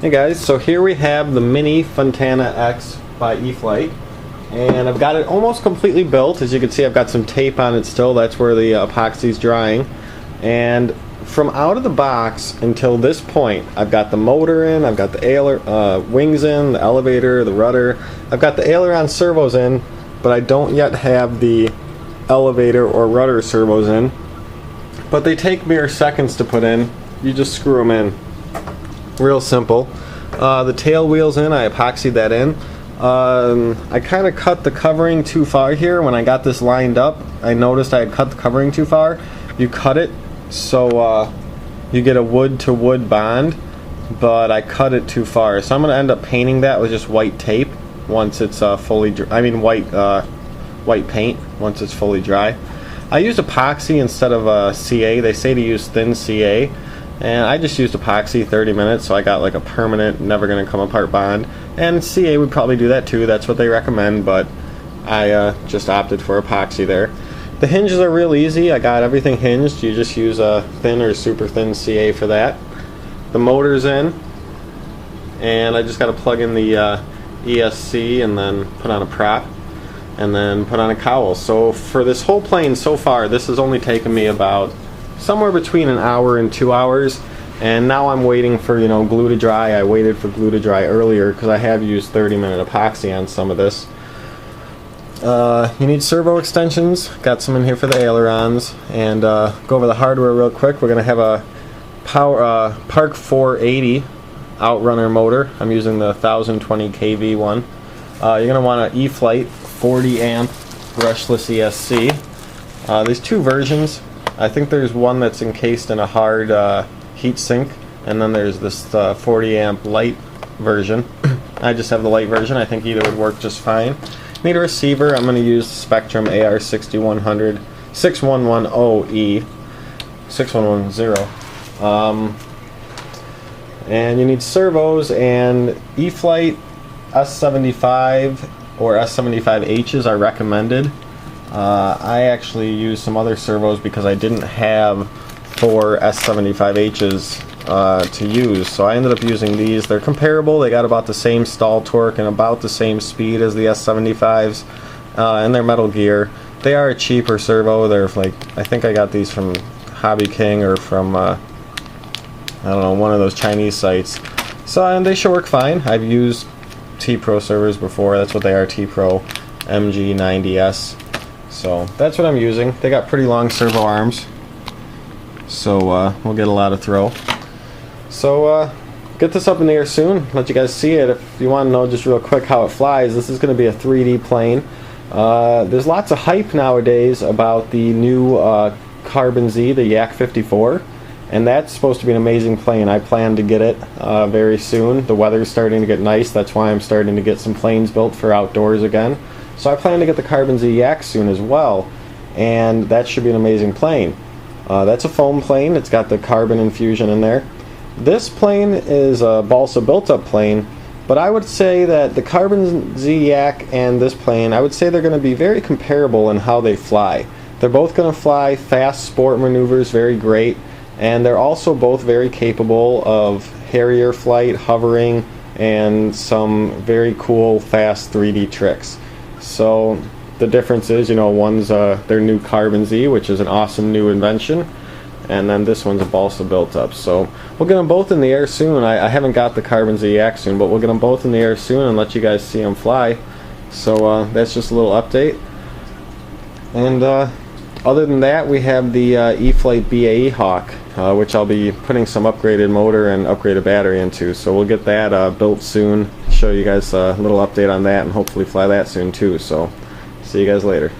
Hey guys, so here we have the Mini Funtana X by E-flite, and I've got it almost completely built. As you can see, I've got some tape on it still. That's where the epoxy is drying. And from out of the box until this point, I've got the motor in, I've got the wings in, the elevator, the rudder. I've got the aileron servos in, but I don't yet have the elevator or rudder servos in. But they take mere seconds to put in. You just screw them in. Real simple. The tail wheel's in, I epoxied that in. I kind of cut the covering too far here. When I got this lined up, I noticed I had cut the covering too far. You cut it so you get a wood to wood bond, but I cut it too far. So I'm going to end up painting that with just white tape once it's white paint once it's fully dry. I used epoxy instead of CA. They say to use thin CA. And I just used epoxy 30 minutes, so I got like a permanent, never going to come apart bond. And CA would probably do that too, that's what they recommend, but I just opted for epoxy there. The hinges are real easy, I got everything hinged. You just use a thin or super thin CA for that. The motor's in, and I just got to plug in the ESC and then put on a prop, and then put on a cowl. So for this whole plane so far, this has only taken me about somewhere between an hour and 2 hours, and now I'm waiting for glue to dry. I waited for glue to dry earlier because I have used 30-minute epoxy on some of this. You need servo extensions, got some in here for the ailerons, and go over the hardware real quick. We're going to have a Park 480 outrunner motor. I'm using the 1020 kV one. You're going to want an E-flite 40 amp brushless ESC. There's two versions. I think there's one that's encased in a hard heat sink, and then there's this 40 amp light version. I just have the light version. I think either would work just fine. Need a receiver. I'm going to use the Spectrum AR6100 6110E 6110. And you need servos, and E-flite S75 or S75Hs are recommended. I actually used some other servos because I didn't have 4 S75Hs to use, so I ended up using these. They're comparable. They got about the same stall torque and about the same speed as the S75s, and they're Metal Gear. They are a cheaper servo. They're like, I think I got these from Hobby King or from I don't know, one of those Chinese sites. So they should work fine. I've used T-Pro servers before. That's what they are, T-Pro MG90S. So that's what I'm using. They got pretty long servo arms, so we'll get a lot of throw. So get this up in the air soon, let you guys see it. If you want to know just real quick how it flies, this is going to be a 3D plane. There's lots of hype nowadays about the new Carbon Z, the Yak 54, and that's supposed to be an amazing plane. I plan to get it very soon. The weather's starting to get nice, that's why I'm starting to get some planes built for outdoors again. So I plan to get the Carbon Z Yak soon as well, and that should be an amazing plane. That's a foam plane. It's got the carbon infusion in there. This plane is a balsa built-up plane, but I would say that the Carbon Z Yak and this plane, I would say they're going to be very comparable in how they fly. They're both going to fly fast sport maneuvers very great, and they're also both very capable of Harrier flight, hovering, and some very cool fast 3D tricks. So the difference is, one's their new Carbon Z, which is an awesome new invention, and then this one's a balsa built up. So we'll get them both in the air soon. I haven't got the Carbon Z Yak soon, but we'll get them both in the air soon and let you guys see them fly. So that's just a little update. And other than that, we have the E-flite BAE Hawk, which I'll be putting some upgraded motor and upgraded battery into. So we'll get that built soon. Show you guys a little update on that, and hopefully fly that soon too. So see you guys later.